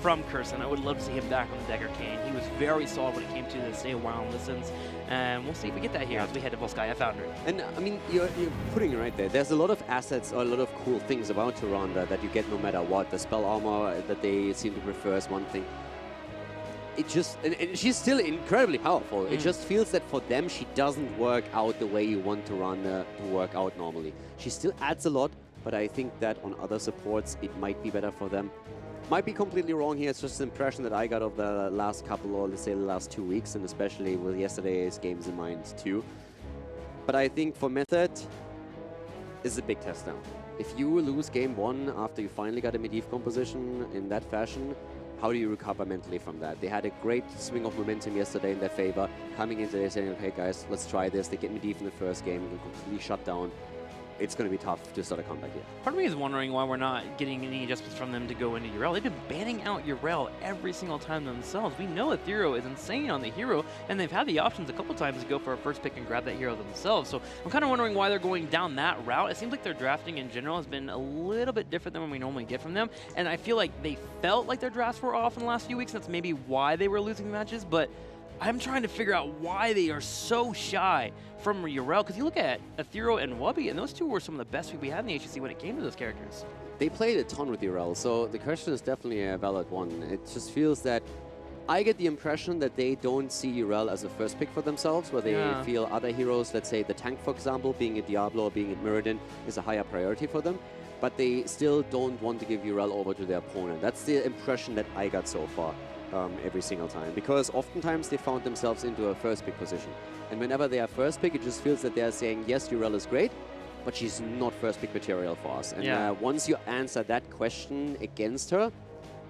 from Curson. I would love to see him back on the Dagger Cane. He was very solid when it came to the Stay a While and Listens, and we'll see if we get that here as we head to Volskaya Foundry. And I mean, you're putting it right there. There's a lot of assets or a lot of cool things about Tyrande that you get no matter what. The spell armor that they seem to prefer is one thing. It just, and she's still incredibly powerful. It just feels that for them, she doesn't work out the way you want Tyrande to work out normally. She still adds a lot, but I think that on other supports, it might be better for them. Might be completely wrong here. It's just the impression that I got of the last couple, or let's say the last 2 weeks, and especially with yesterday's games in mind too. But I think for Method, this is a big test now. If you lose game 1 after you finally got a Medivh composition in that fashion, how do you recover mentally from that? They had a great swing of momentum yesterday in their favor. Coming into there saying, okay guys, let's try this. They get Medivh in the first game, and completely shut down. It's going to be tough to start a comeback here. Part of me is wondering why we're not getting any adjustments from them to go into Yrel. They've been banning out Yrel every single time themselves. We know Ethereal is insane on the hero, and they've had the options a couple times to go for a first pick and grab that hero themselves. So I'm kind of wondering why they're going down that route. It seems like their drafting in general has been a little bit different than what we normally get from them, and I feel like they felt like their drafts were off in the last few weeks. That's maybe why they were losing matches, but I'm trying to figure out why they are so shy from Yrel, because you look at Ethereal and Wubby, and those two were some of the best we had in the HGC when it came to those characters. They played a ton with Yrel, so the question is definitely a valid one. It just feels that I get the impression that they don't see Yrel as a first pick for themselves, where they feel other heroes, let's say the tank, for example, being it Diablo or being it Mirrodin, is a higher priority for them. But they still don't want to give Yrel over to their opponent. That's the impression that I got so far. Every single time, because oftentimes they found themselves into a first pick position, and whenever they are first pick, it just feels that they are saying, yes, Yrel is great, but she's not first pick material for us. And once you answer that question against her,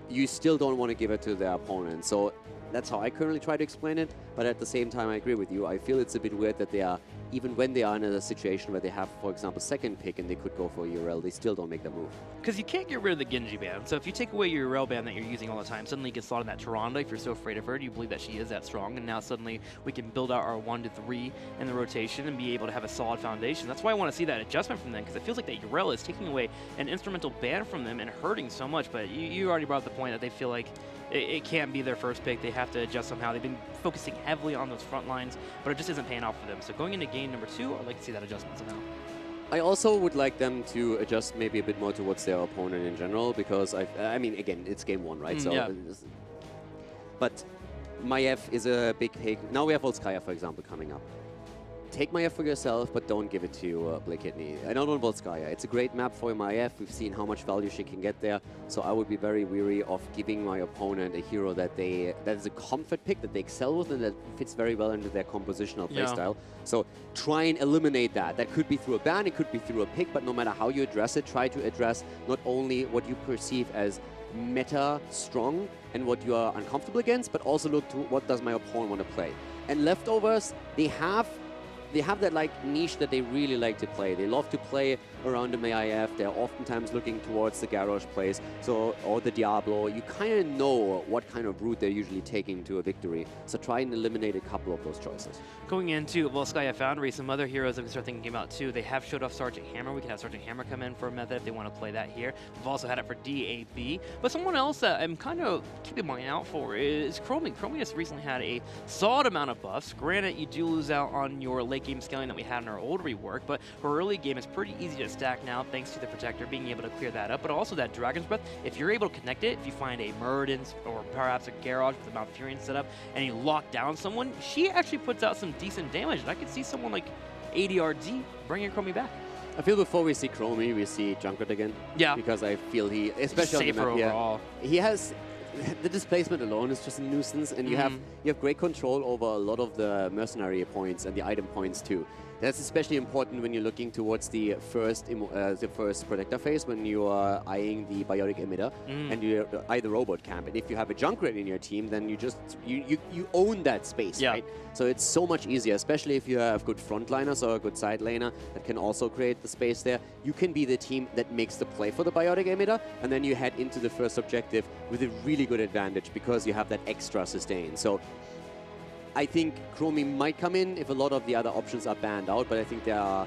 you still don't want to give it to their opponent. So that's how I currently try to explain it, but at the same time I agree with you. I feel it's a bit weird that they are, even when they are in a situation where they have, for example, second pick and they could go for Yrel, they still don't make the move. Because you can't get rid of the Genji ban. So if you take away your Yrel ban that you're using all the time, suddenly you get slotted in that Tyrande. If you're so afraid of her, you believe that she is that strong, and now suddenly we can build out our 1 to 3 in the rotation and be able to have a solid foundation. That's why I want to see that adjustment from them, because it feels like that Yrel is taking away an instrumental ban from them and hurting so much. But you already brought up the point that they feel like it can't be their first pick. They have to adjust somehow. They've been focusing heavily on those front lines, but it just isn't paying off for them. So going into game number 2, I'd like to see that adjustment somehow. I also would like them to adjust maybe a bit more towards their opponent in general, because I mean, again, it's game 1, right? But Maiev is a big pick. Now we have Volskaya, for example, coming up. Take Maiev for yourself, but don't give it to Blake Kidney. I don't want Volskaya. It's a great map for Maiev. We've seen how much value she can get there. So I would be very weary of giving my opponent a hero that is a comfort pick that they excel with and that fits very well into their compositional playstyle. So try and eliminate that. That could be through a ban, it could be through a pick, but no matter how you address it, try to address not only what you perceive as meta strong and what you are uncomfortable against, but also look to what does my opponent want to play. And leftovers, they have that like niche that they really like to play. They love to play around the Maiev. They're oftentimes looking towards the Garrosh plays, or the Diablo. You kind of know what kind of route they're usually taking to a victory. So try and eliminate a couple of those choices. Going into Volskaya Foundry, some other heroes that we start thinking about too. They have showed off Sergeant Hammer. We can have Sergeant Hammer come in for a method if they want to play that here. We've also had it for DAB. But someone else that I'm kind of keeping my eye out for is Chromie. Chromie has recently had a solid amount of buffs. Granted, you do lose out on your late game scaling that we had in our old rework, but her early game is pretty easy to stack now thanks to the Protector being able to clear that up, but also that Dragon's Breath. If you're able to connect it, if you find a Mirrodin or perhaps a Garrosh with a Mount Furion setup and you lock down someone, she actually puts out some decent damage, and I could see someone like ADRD bringing Chromie back. I feel before we see Chromie, we see Junkrat again. Yeah. Because I feel he, especially on the map overall. He has the displacement alone is just a nuisance, and you have great control over a lot of the mercenary points and the item points too. That's especially important when you're looking towards the first Protector phase, when you are eyeing the Biotic Emitter and you eye the Robot Camp. And if you have a Junkrat in your team, then you own that space, right? So it's so much easier, especially if you have good frontliners or a good side laner that can also create the space there. You can be the team that makes the play for the Biotic Emitter, and then you head into the first objective with a really good advantage because you have that extra sustain. So I think Chromie might come in if a lot of the other options are banned out, but I think there are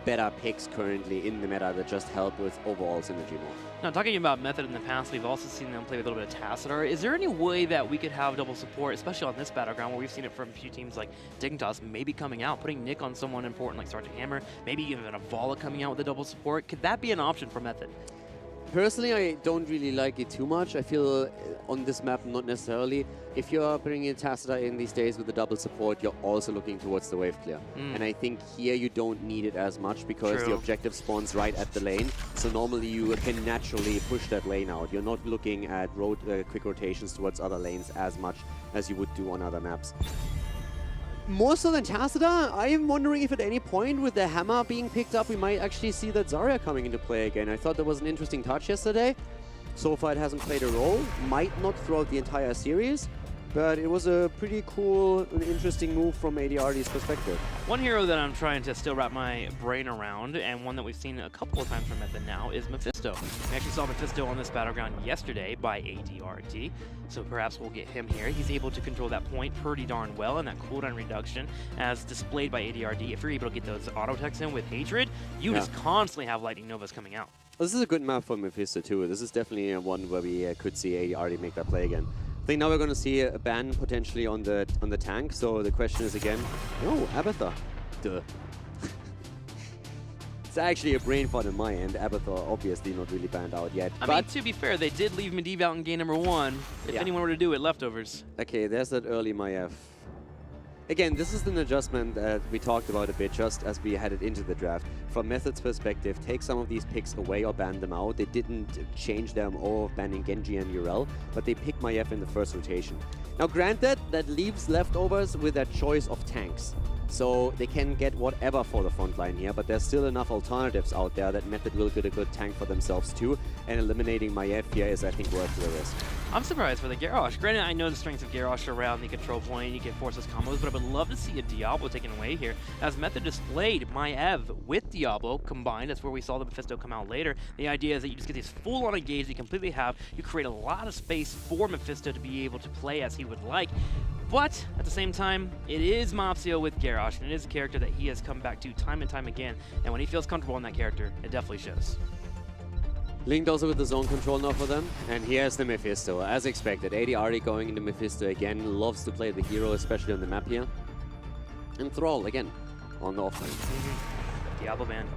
better picks currently in the meta that just help with overall synergy more. Now, talking about Method in the past, we've also seen them play with a little bit of Tassadar. Is there any way that we could have double support, especially on this battleground, where we've seen it from a few teams like Dignitas maybe coming out, putting Nick on someone important like Sergeant Hammer, maybe even a Vala coming out with a double support? Could that be an option for Method? Personally, I don't really like it too much. I feel on this map, not necessarily. If you're bringing in Tassadar in these days with the double support, you're also looking towards the wave clear. And I think here you don't need it as much because the objective spawns right at the lane. So normally you can naturally push that lane out. You're not looking at quick rotations towards other lanes as much as you would do on other maps. More so than Tassadar, I am wondering if at any point with the hammer being picked up, we might actually see that Zarya coming into play again. I thought that was an interesting touch yesterday. So far it hasn't played a role. Might not throughout the entire series, but it was a pretty cool and interesting move from ADRD's perspective. One hero that I'm trying to still wrap my brain around, and one that we've seen a couple of times from Method now, is Mephisto. We actually saw Mephisto on this battleground yesterday by ADRD, so perhaps we'll get him here. He's able to control that point pretty darn well, and that cooldown reduction as displayed by ADRD. If you're able to get those auto techs in with Hatred, you just constantly have Lightning Novas coming out. Well, this is a good map for Mephisto too. This is definitely one where we could see ADRD make that play again. I think now we're going to see a ban potentially on the tank. So the question is again, oh, Abathur. Duh. It's actually a brain fart on my end. Abathur obviously not really banned out yet. I mean, to be fair, they did leave Medivh out in game number 1. If anyone were to do it, leftovers. Okay, there's that early Maiev. Again, this is an adjustment that we talked about a bit just as we headed into the draft. From Method's perspective, take some of these picks away or ban them out. They didn't change them or banning Genji and Urel, but they picked Maiev in the first rotation. Now granted, that leaves leftovers with a choice of tanks. So they can get whatever for the front line here, but there's still enough alternatives out there that Method will get a good tank for themselves too, and eliminating Maiev here is, I think, worth the risk. I'm surprised for the Garrosh. Granted, I know the strengths of Garrosh around the control point, you can force his combos, but I would love to see a Diablo taken away here. As Method displayed Maiev with Diablo combined, that's where we saw the Mephisto come out later. The idea is that you just get these full-on engage you completely have, you create a lot of space for Mephisto to be able to play as he would like. But at the same time, it is Mopsio with Garrosh, and it is a character that he has come back to time and time again. And when he feels comfortable in that character, it definitely shows. Linked also with the zone control now for them. And here's the Mephisto, as expected. ADRD going into Mephisto again, loves to play the hero, especially on the map here. And Thrall again, on the offlane. Diablo ban,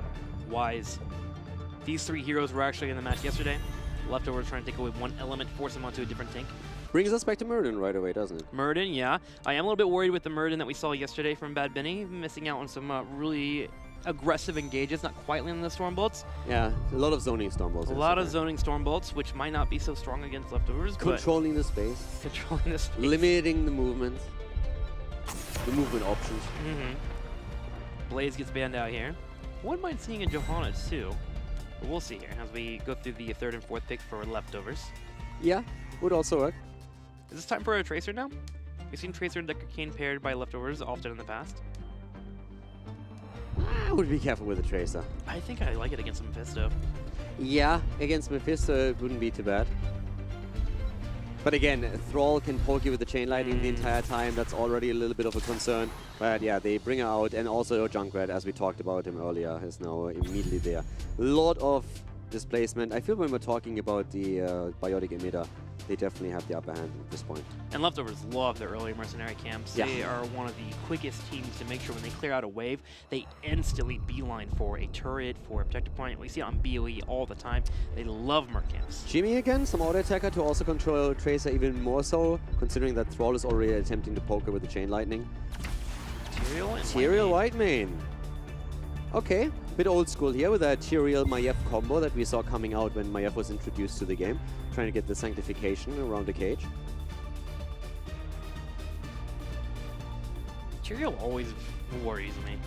Wise. These 3 heroes were actually in the match yesterday. Leftovers trying to take away one element, force him onto a different tank. Brings us back to Murden right away, doesn't it? Murden, yeah. I am a little bit worried with the Murden that we saw yesterday from Bad Benny, missing out on some really aggressive engages, not quite landing the Stormbolts. Yeah, a lot of zoning Stormbolts. A lot of zoning Stormbolts, which might not be so strong against leftovers. Controlling the space. Controlling the space. Limiting the movement. The movement options. Blaze gets banned out here. Wouldn't mind seeing a Johanna too. But we'll see here as we go through the 3rd and 4th pick for leftovers. Yeah, would also work. Is this time for a Tracer now? We've seen Tracer and Decker Kane paired by leftovers often in the past. I would be careful with the Tracer. I think I like it against Mephisto. Yeah, against Mephisto it wouldn't be too bad. But again, Thrall can poke you with the chain lightning the entire time. That's already a little bit of a concern. But yeah, they bring her out. And also Junkrat, as we talked about him earlier, is now immediately there. A lot of displacement. I feel when we're talking about the biotic emitter, they definitely have the upper hand at this point. And leftovers love the early mercenary camps. Yeah. They are one of the quickest teams to make sure when they clear out a wave, they instantly beeline for a turret, for a protector point. We see it on BOE all the time. They love merc camps. Jimmy again, some auto attacker to also control Tracer even more so, considering that Thrall is already attempting to poke her with the chain lightning. Tyrael Whitemane. Okay, bit old school here with that Tyrael Maiev combo that we saw coming out when Maiev was introduced to the game, trying to get the sanctification around the cage. Tyrael always worries me.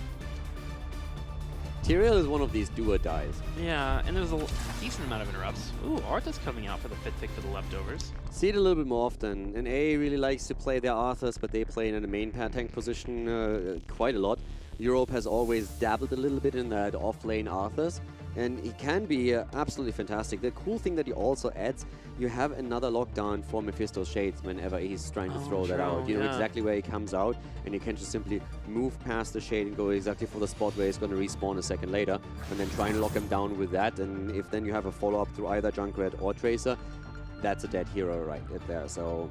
Tyrael is one of these do-or-dies. Yeah, and there's a decent amount of interrupts. Ooh, Arthur's coming out for the 5th pick for the leftovers. See it a little bit more often. And A really likes to play their Arthurs, but they play in a main tank position quite a lot. Europe has always dabbled a little bit in that off-lane Arthurs, and he can be absolutely fantastic. The cool thing that he also adds, you have another lockdown for Mephisto's Shades whenever he's trying to throw that out. You know exactly where he comes out, and you can just simply move past the Shade and go exactly for the spot where he's going to respawn a second later, and then try and lock him down with that. And if then you have a follow-up through either Junkrat or Tracer, that's a dead hero right there. So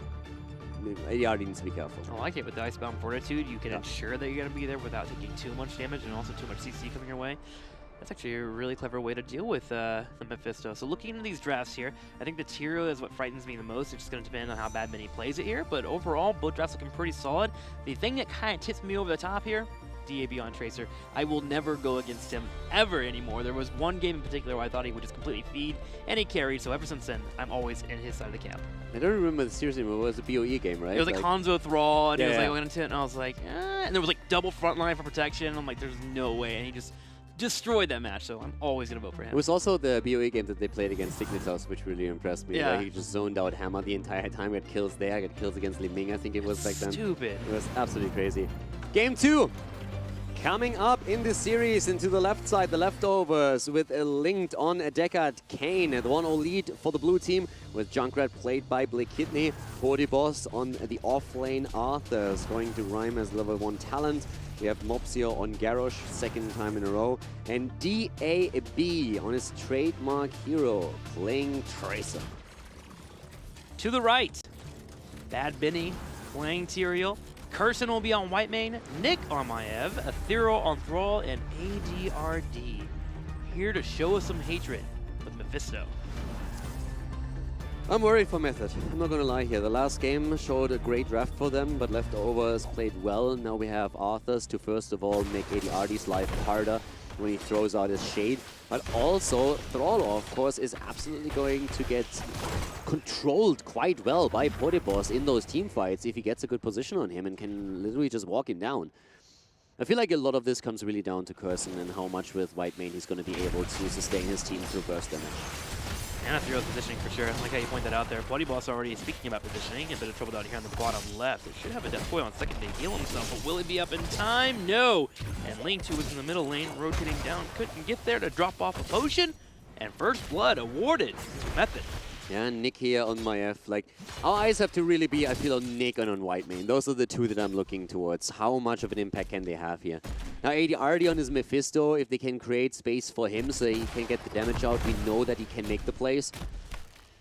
ADR needs to be careful. I like it. With the Icebound Fortitude, you can ensure that you're going to be there without taking too much damage and also too much CC coming your way. That's actually a really clever way to deal with the Mephisto. So looking into these drafts here, I think the Tyrael is what frightens me the most. It's just going to depend on how bad Benny plays it here. But overall, both drafts looking pretty solid. The thing that kind of tips me over the top here, DAB on Tracer. I will never go against him ever anymore. There was one game in particular where I thought he would just completely feed, and he carried. So ever since then, I'm always in his side of the camp. I don't remember the series name. It was a BOE game, right? It was like Hanzo Thrall, and he was like going into it, and I was like, and there was like double front line for protection. I'm like, there's no way, and he just destroyed that match, so I'm always going to vote for him. It was also the BOE game that they played against Dignitas, which really impressed me. Yeah. Where he just zoned out Hammer the entire time, got kills there, got kills against Li Ming, I think it was back then. Stupid. It was absolutely crazy. Game 2. Coming up in this series, into the left side, the leftovers with a linked on a Deckard Kane, the 1-0 lead for the blue team with Junkrat played by Blake Kidney. Boss on the off lane, Arthur's going to Rhyme as level 1 talent. We have Mopsio on Garrosh, second time in a row. And DAB on his trademark hero, playing Tracer. To the right, Bad Benny playing Tyrael. Curson will be on Whitemane, Nick on Maiev, Ethereal on Thrall, and ADRD here to show us some hatred with Mephisto. I'm worried for Method. I'm not going to lie here. The last game showed a great draft for them, but leftovers played well. Now we have Arthur's to first of all make ADRD's life harder when he throws out his Shade. But also, Thrall, of course, is absolutely going to get controlled quite well by Boss in those team fights if he gets a good position on him and can literally just walk him down. I feel like a lot of this comes really down to Curson and how much with Whitemane he's going to be able to sustain his team through burst damage. And Ethereal's positioning for sure. I like how you point that out there. Boss already speaking about positioning. A bit of trouble down here on the bottom left. It should have a Death Coil on second to heal himself, but will he be up in time? No! And Link 2 was in the middle lane, rotating down. Couldn't get there to drop off a potion. And first blood awarded to Method. Yeah, Nick here on Maiev. Like, our eyes have to really be, I feel, on Nick and on Whitemane. Those are the two that I'm looking towards. How much of an impact can they have here? Now, ADRD on his Mephisto, if they can create space for him so he can get the damage out, we know that he can make the plays.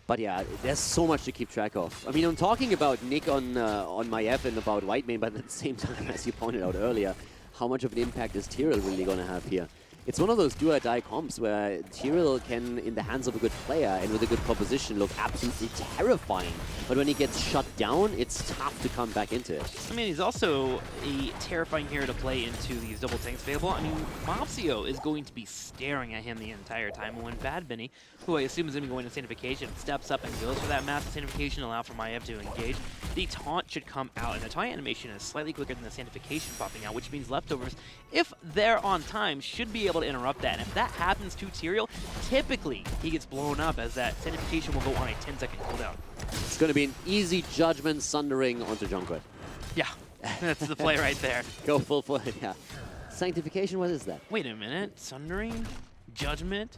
But yeah, there's so much to keep track of. I mean, I'm talking about Nick on Maiev and about Whitemane, but at the same time, as you pointed out earlier, how much of an impact is Tyrael really going to have here? It's one of those do-or-die comps where Tyrael can, in the hands of a good player and with a good proposition, look absolutely terrifying. But when he gets shut down, it's tough to come back into it. I mean, he's also a terrifying hero to play into these double tanks available. I mean, Mopsio is going to be staring at him the entire time. And when Bad Benny, who I assume is going to be going to Sanctification, steps up and goes for that massive Sanctification, allow for Maiev to engage, the taunt should come out. And the taunt animation is slightly quicker than the Sanctification popping out, which means leftovers, if they're on time, should be able to interrupt that. And if that happens to Tyrael, typically he gets blown up as that Sanctification will go on a 10-second cooldown. It's going to be an easy judgment sundering onto Junkrat. Yeah, that's the play right there. Go full for it, yeah. Sanctification, what is that? Wait a minute. Sundering? Judgment?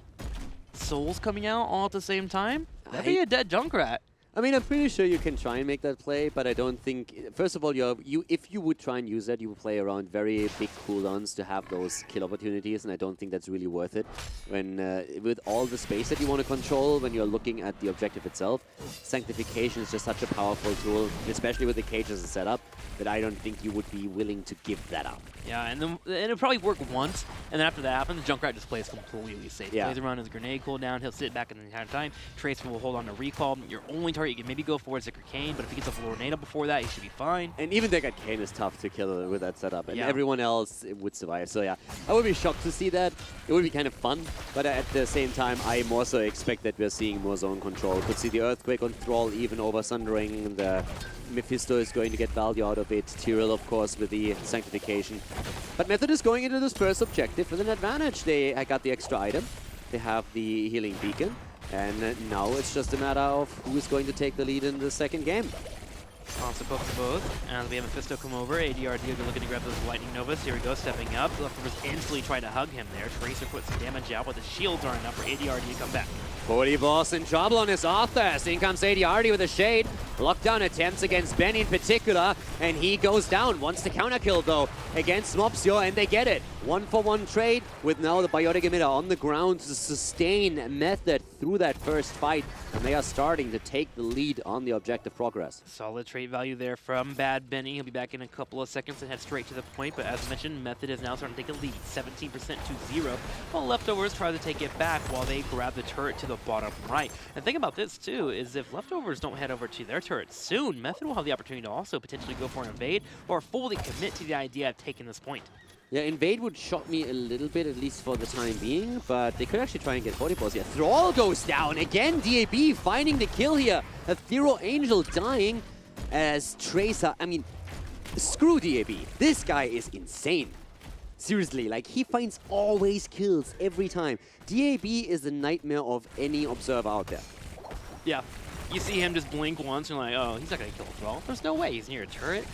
Souls coming out all at the same time? That'd be a dead Junkrat. I mean, I'm pretty sure you can try and make that play, but I don't think... First of all, if you would try and use that, you would play around very big cooldowns to have those kill opportunities, and I don't think that's really worth it. When with all the space that you want to control, when you're looking at the objective itself, Sanctification is just such a powerful tool, especially with the cage as a setup, that I don't think you would be willing to give that up. Yeah, and it'll probably work once, and then after that happens, Junkrat just plays completely safe. Yeah. Plays around his grenade cooldown, he'll sit back in the entire time. Tracer will hold on to recall. Your only target you can maybe go for is Zikr Kane, but if he gets a tornado before that, he should be fine. And even Deckard Kane is tough to kill with that setup, and yeah. everyone else would survive. So yeah, I would be shocked to see that. It would be kind of fun, but at the same time, I more so expect that we're seeing more zone control. Could see the Earthquake on Thrall even over Sundering. The Mephisto is going to get value out of it. Tyrael, of course, with the Sanctification. But Method is going into this first objective with an advantage. They got the extra item. They have the Healing Beacon. And now it's just a matter of who is going to take the lead in the second game. Also pokes both, and we have Mephisto come over. ADRD looking to grab those Lightning Novas. Here we go, stepping up. Leftovers instantly trying to hug him there. Tracer puts some damage out, but the shields aren't enough for ADRD to come back. Cody Boss in trouble on his Arthas. In comes ADRD with a shade. Lockdown attempts against Ben in particular, and he goes down. Wants to counter kill though against Mopsio, and they get it. 1-for-1 trade with now the Biotic Emitter on the ground to sustain Method through that first fight, and they are starting to take the lead on the objective progress. Solid trade value there from Bad Benny. He'll be back in a couple of seconds and head straight to the point, but as mentioned, Method is now starting to take a lead, 17% to 0, while Leftovers try to take it back while they grab the turret to the bottom right. And the thing about this too is if Leftovers don't head over to their turret soon, Method will have the opportunity to also potentially go for an invade or fully commit to the idea of taking this point. Yeah, invade would shock me a little bit, at least for the time being, but they could actually try and get 40 balls here. Thrall goes down again. DAB finding the kill here. Ethereal Angel dying as Tracer. I mean, screw DAB. This guy is insane. Seriously, like, he finds always kills every time. DAB is the nightmare of any observer out there. Yeah, you see him just blink once and you're like, oh, he's not going to kill a Thrall. There's no way he's near a turret.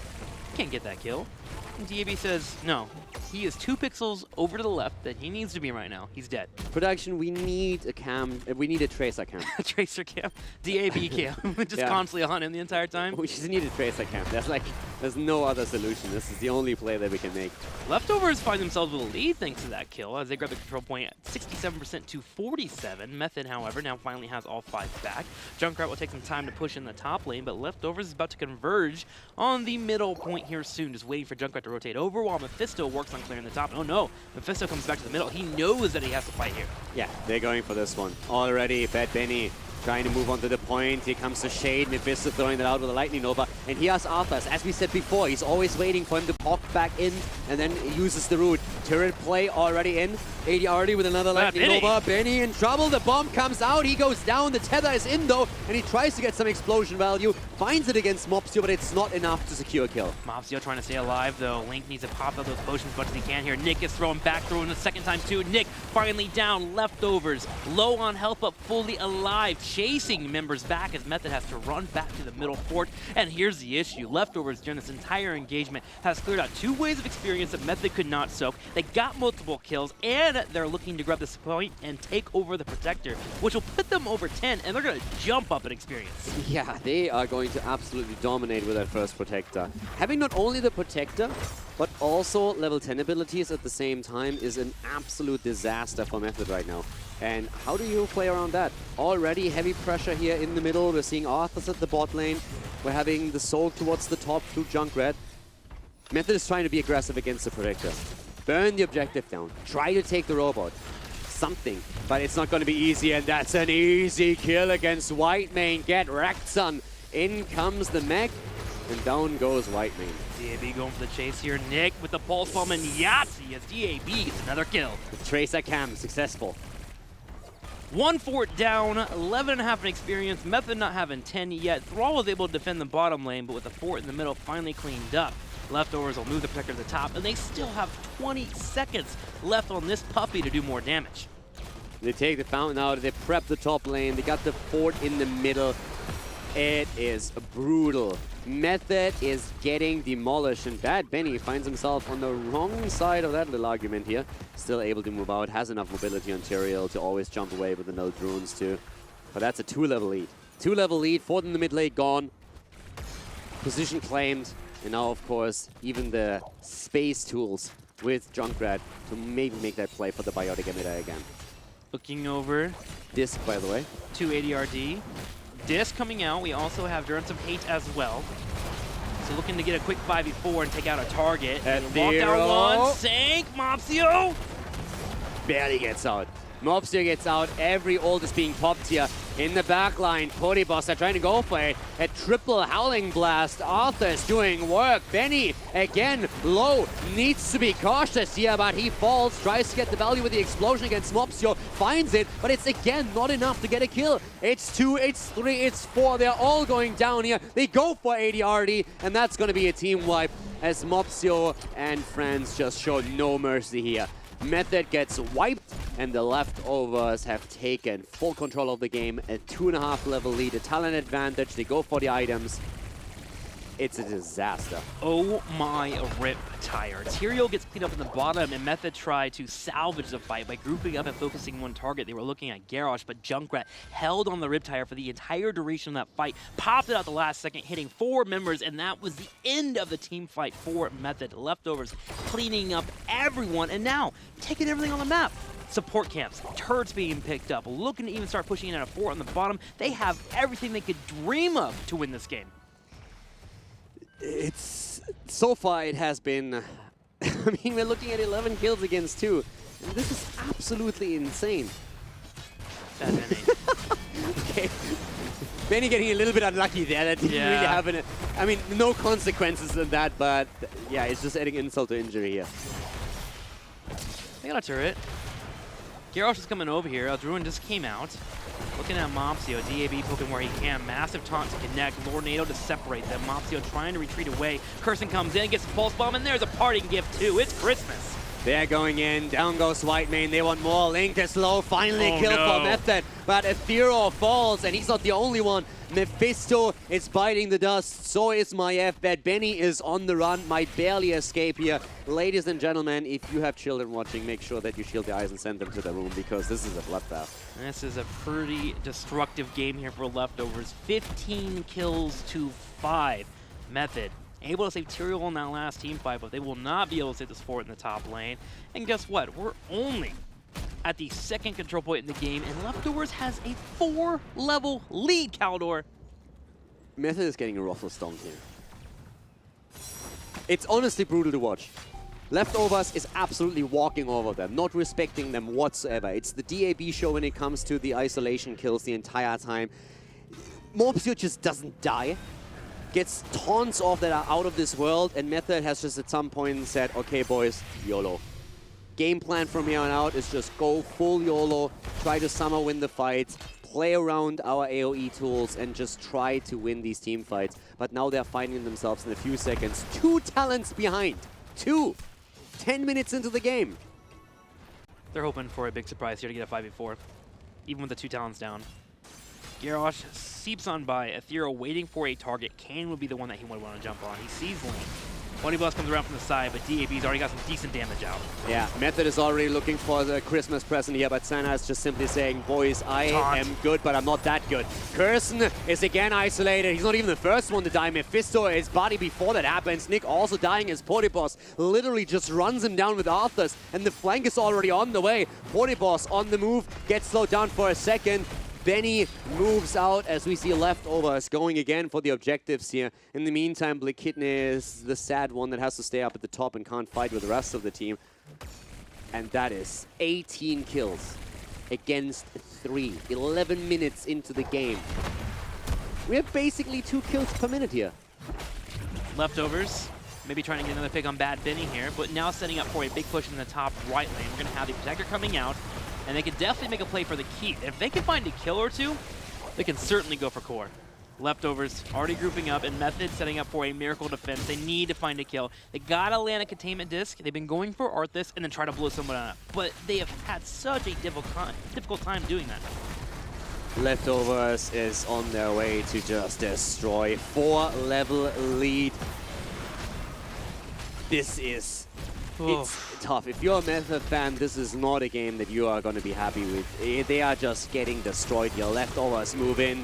He can't get that kill. And DAB says, no, he is 2 pixels over to the left that he needs to be right now. He's dead. Production, we need a cam. We need a Tracer cam. Tracer cam. DAB cam. Just constantly on him the entire time. We just need a Tracer cam. There's no other solution. This is the only play that we can make. Leftovers find themselves with a lead thanks to that kill as they grab the control point at 67% to 47. Method, however, now finally has all 5 back. Junkrat will take some time to push in the top lane, but Leftovers is about to converge on the middle point here soon, just waiting for Junkrat to rotate over while Mephisto works on clearing the top. Oh no, Mephisto comes back to the middle. He knows that he has to fight here. Yeah, they're going for this one. Already, Bad Benny trying to move on to the point. Here comes the shade. Mephisto throwing that out with a Lightning Nova. And he has Arthas. As we said before, he's always waiting for him to pop back in and then uses the root. Turret play already in. ADRD with another Lightning Nova. Benny in trouble. The bomb comes out. He goes down. The tether is in though. And he tries to get some explosion value. Finds it against Mopsio, but it's not enough to secure a kill. Mopsio trying to stay alive though. Link needs to pop out those potions as much as he can here. Nick is throwing back, throwing the second time too. Nick finally down. Leftovers. Low on health but fully alive. Chasing members back as Method has to run back to the middle fort. And here's the issue. Leftovers during this entire engagement has cleared out 2 waves of experience that Method could not soak. They got multiple kills and they're looking to grab this point and take over the Protector, which will put them over 10 and they're going to jump up in experience. Yeah, they are going to absolutely dominate with that first Protector. Having not only the Protector, but also level 10 abilities at the same time is an absolute disaster for Method right now. And how do you play around that? Already heavy pressure here in the middle. We're seeing Arthas at the bot lane. We're having the Soul towards the top through Junkrat. Method is trying to be aggressive against the Protector. Burn the objective down. Try to take the robot. Something. But it's not going to be easy, and that's an easy kill against Whitemane. Get wrecked, son. In comes the mech, and down goes Whitemane. DAB going for the chase here. Nick with the pulse bomb and Yahtzee as DAB gets another kill. The Tracer cam successful. 1 fort down, 11.5 in experience. Method not having 10 yet. Thrall was able to defend the bottom lane, but with the fort in the middle finally cleaned up. Leftovers will move the Protector to the top, and they still have 20 seconds left on this puppy to do more damage. They take the fountain out, they prep the top lane, they got the fort in the middle. It is brutal. Method is getting demolished, and Bad Benny finds himself on the wrong side of that little argument here. Still able to move out, has enough mobility on Tyrael to always jump away with the null runes too. But that's a 2-level lead. 2-level lead, fort in the mid lane gone. Position claimed, and now of course, even the space tools with Junkrat to maybe make that play for the Biotic Emitter again. Looking over. Disc, by the way. To ADRD. Disc coming out. We also have Durance of Hate as well. So looking to get a quick 5v4 and take out a target. Walk down one. Sank. Mopsio. Barely gets out. Mopsio gets out. Every ult is being popped here. In the back line, Cody Boss are trying to go for it. A triple Howling Blast. Arthur's doing work. Benny, again, low. Needs to be cautious here, but he falls. Tries to get the value with the explosion against Mopsio. Finds it, but it's again not enough to get a kill. It's 2, it's 3, it's 4. They're all going down here. They go for ADRD, and that's going to be a team wipe as Mopsio and friends just show no mercy here. Method gets wiped, and the Leftovers have taken full control of the game. A 2.5 level lead, a talent advantage. They go for the items. It's a disaster. Oh my rip tire. Tyrael gets cleaned up in the bottom, and Method tried to salvage the fight by grouping up and focusing one target. They were looking at Garrosh, but Junkrat held on the rip tire for the entire duration of that fight, popped it out the last second, hitting 4 members, and that was the end of the team fight for Method. Leftovers cleaning up everyone, and now taking everything on the map. Support camps, turrets being picked up, looking to even start pushing in at a 4 on the bottom. They have everything they could dream of to win this game. It's so far it has been. I mean, we're looking at 11 kills against 2. And this is absolutely insane. That's Benny. Okay. Benny getting a little bit unlucky there. That didn't really happen. I mean, no consequences in that, but yeah, it's just adding insult to injury here. They got a turret. Garrosh is coming over here. Druin just came out. Looking at Mopsio, DAB poking where he can. Massive taunt to connect. Lornado to separate them. Mopsio trying to retreat away. Curson comes in, gets a pulse bomb, and there's a parting gift too. It's Christmas. They're going in. Down goes Whitemane. They want more. Link is low. Finally killed for Method. But Ethereal falls, and he's not the only one. Mephisto is biting the dust. So is Maiev. Bad Benny is on the run. Might barely escape here. Ladies and gentlemen, if you have children watching, make sure that you shield their eyes and send them to the room, because this is a bloodbath. This is a pretty destructive game here for Leftovers. 15 kills to 5. Method able to save Tyrael in that last team fight, but they will not be able to save the support in the top lane. And guess what? We're only at the 2nd control point in the game, and Leftovers has a 4-level lead, Caldor. Method is getting a ruffle stomp here. It's honestly brutal to watch. Leftovers is absolutely walking over them, not respecting them whatsoever. It's the DAB show when it comes to the isolation kills the entire time. Mopsio just doesn't die. Gets taunts off that are out of this world, and Method has just at some point said, okay boys, YOLO. Game plan from here on out is just go full YOLO, try to somehow win the fights, play around our AoE tools, and just try to win these team fights. But now they're finding themselves in a few seconds 2 talents behind. 2! 10 minutes into the game. They're hoping for a big surprise here to get a 5v4, even with the 2 talents down. Garrosh seeps on by. Ethereal waiting for a target. Kane would be the one that he would want to jump on. He sees Link. Bunny Bus comes around from the side, but DAB's already got some decent damage out. Yeah, Method is already looking for the Christmas present here, but Sana is just simply saying, boys, I am good, but I'm not that good. Curson is again isolated. He's not even the first one to die. Mephisto is body before that happens. Nick also dying as Portibos literally just runs him down with Arthas, and the flank is already on the way. Portibos on the move, gets slowed down for a second. Benny moves out as we see Leftovers going again for the objectives here. In the meantime, Blickitne is the sad one that has to stay up at the top and can't fight with the rest of the team. And that is 18 kills against 3. 11 minutes into the game. We have basically 2 kills per minute here. Leftovers maybe trying to get another pick on Bad Benny here, but now setting up for a big push in the top right lane. We're going to have the Protector coming out, and they can definitely make a play for the keep. If they can find a kill or 2, they can certainly go for core. Leftovers already grouping up, and Method setting up for a miracle defense. They need to find a kill. They gotta land a containment disc. They've been going for Arthas and then try to blow someone up, but they have had such a difficult time doing that. Leftovers is on their way to just destroy. 4-level lead. This is... It's tough. If you're a Method fan, this is not a game that you are going to be happy with. They are just getting destroyed here. Leftovers move in.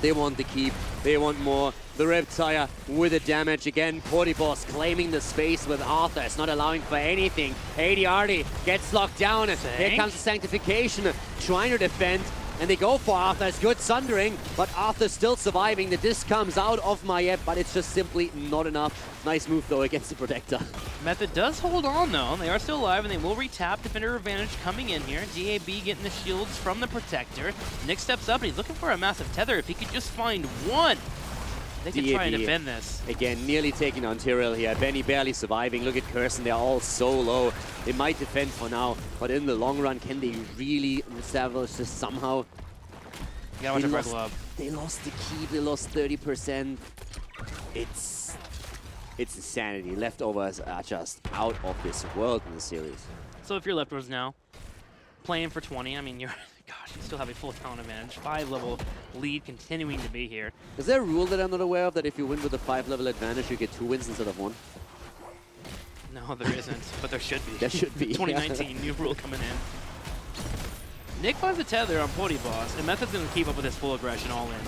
They want the keep. They want more. The Reptile with the damage again. Portibos claiming the space with Arthur. It's not allowing for anything. ADRD gets locked down. Here comes the Sanctification. Trying to defend. And they go for Arthur. It's good Sundering, but Arthur's still surviving. The disc comes out of Maiev, but it's just simply not enough. Nice move, though, against the Protector. Method does hold on, though. They are still alive, and they will retap. Defender advantage coming in here. DAB getting the shields from the Protector. Nick steps up, and he's looking for a massive tether. If he could just find one, they could try and defend this. Again, nearly taking on Tyrael here. Benny barely surviving. Look at Curson. They're all so low. They might defend for now, but in the long run, can they really establish this somehow? You gotta watch the red glove. They lost the keep. They lost 30%. It's insanity. Leftovers are just out of this world in the series. So if you're Leftovers now, playing for 20, I mean, you're gosh, you still have a full talent advantage. 5-level lead continuing to be here. Is there a rule that I'm not aware of that if you win with a 5-level advantage, you get 2 wins instead of 1? No, there isn't, but there should be. There should be. 2019, new rule coming in. Nick finds a tether on Pody Boss, and Method's going to keep up with his full aggression all in.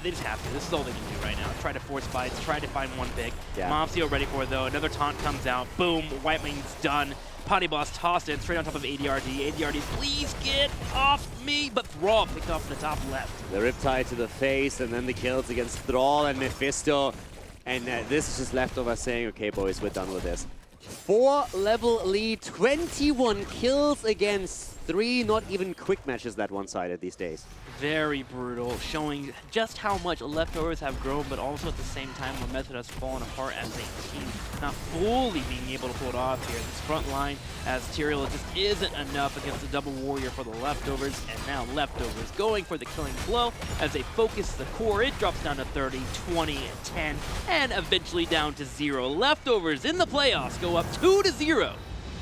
They just have to. This is all they can do right now. Try to force fights, try to find one pick. Yeah. Mopsio ready for it, though. Another taunt comes out. Boom, White Wing's done. Pody Boss tossed in straight on top of ADRD. ADRD, please get off me! But Thrall picked off in the top left. The Riptide to the face, and then the kills against Thrall and Mephisto. And this is just Leftover saying, okay, boys, we're done with this. 4-level lead, 21 kills against 3, not even quick matches that one-sided these days. Very brutal, showing just how much Leftovers have grown, but also at the same time where Method has fallen apart as a team, not fully being able to pull it off here. This front line as Tyrael just isn't enough against the double warrior for the Leftovers, and now Leftovers going for the killing blow as they focus the core. It drops down to 30, 20, and 10, and eventually down to 0. Leftovers in the playoffs go up 2-0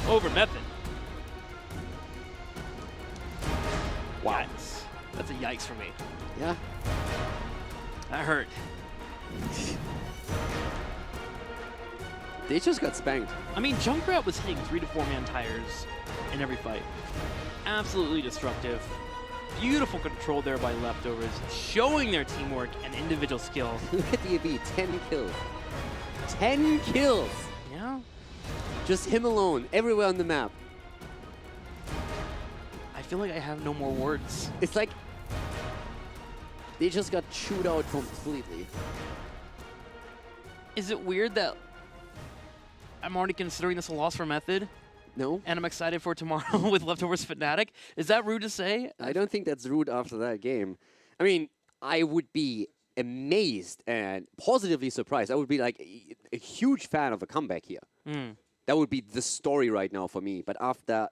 over Method. Wow. Yikes. That's a yikes for me. Yeah. That hurt. They just got spanked. I mean, Junkrat was hitting 3 to 4 man tires in every fight. Absolutely destructive. Beautiful control there by Leftovers, showing their teamwork and individual skill. Look at DAB, 10 kills. 10 kills! Yeah. Just him alone, everywhere on the map. I feel like I have no more words. It's like they just got chewed out completely. Is it weird that I'm already considering this a loss for Method? No. And I'm excited for tomorrow with Leftovers Fnatic? Is that rude to say? I don't think that's rude after that game. I mean, I would be amazed and positively surprised. I would be like a huge fan of a comeback here. That would be the story right now for me. But after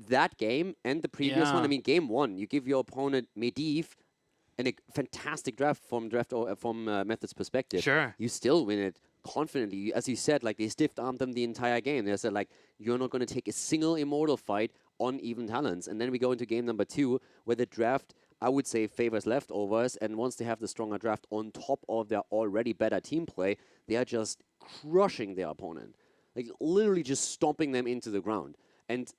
that game and the previous one, I mean, game 1, you give your opponent Medivh and a fantastic draft from Method's perspective. Sure. You still win it confidently. As you said, like, they stiff-armed them the entire game. They said, like, you're not going to take a single Immortal fight on even talents. And then we go into game number 2, where the draft, I would say, favors Leftovers. And once they have the stronger draft on top of their already better team play, they are just crushing their opponent. Like, literally just stomping them into the ground. And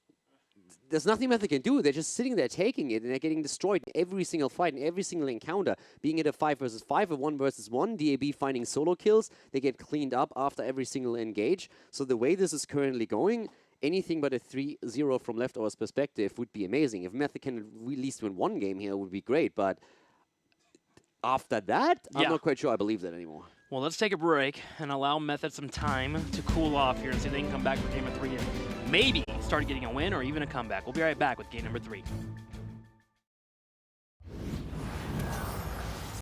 there's nothing Method can do. They're just sitting there taking it, and they're getting destroyed in every single fight, in every single encounter. Being it a 5 versus 5, a 1 versus 1, DAB finding solo kills. They get cleaned up after every single engage. So the way this is currently going, anything but a 3-0 from Leftovers' perspective would be amazing. If Method can at least win one game here, it would be great. But after that, I'm not quite sure I believe that anymore. Well, let's take a break and allow Method some time to cool off here and see if they can come back for game number 3 and maybe start getting a win or even a comeback. We'll be right back with game number 3.